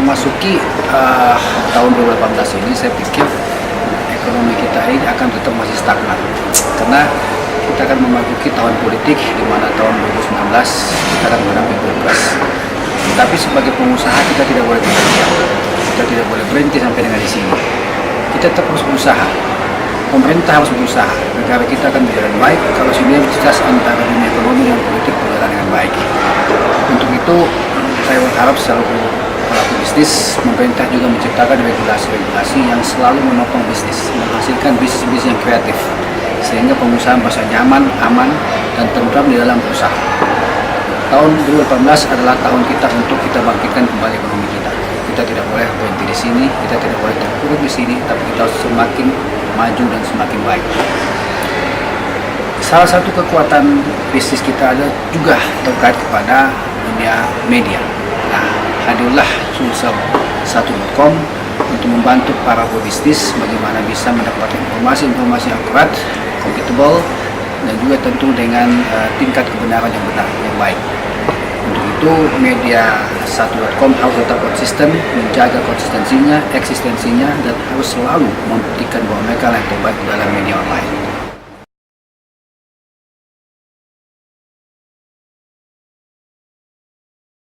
memasuki tahun 2018 ini, saya pikir ekonomi kita ini akan tetap masih stagnan, karena kita akan memasuki tahun politik, di mana tahun 2019 kita akan menghadapi pilpres. Tapi sebagai pengusaha kita tidak boleh diam, kita tidak boleh berhenti sampai dengan di sini. Kita tetap harus berusaha, pemerintah harus berusaha, negara kita akan berjalan baik kalau sinergitas antara dunia ekonomi dan politik berjalan dengan baik. Untuk itu, saya berharap selalu pelaku bisnis, pemerintah juga menciptakan regulasi-regulasi yang selalu menopang bisnis, menghasilkan bisnis-bisnis yang kreatif, sehingga pengusaha merasa nyaman, aman, dan tentram di dalam berusaha. Tahun 2018 adalah tahun kita untuk kita bangkitkan kembali ekonomi kita. Kita tidak boleh berhenti di sini, kita tidak boleh terpuruk di sini, tapi kita harus semakin maju dan semakin baik. Salah satu kekuatan bisnis kita adalah juga terkait kepada dunia media. Nah, hadirlah sulsel1.com untuk membantu para pebisnis bagaimana bisa mendapatkan informasi-informasi yang akurat, kompatibel, dan juga tentu dengan tingkat kebenaran yang benar, yang baik. Untuk itu, media1.com harus tetap konsisten, menjaga konsistensinya, eksistensinya, dan harus selalu membuktikan bahwa mereka yang terbaik dalam media online.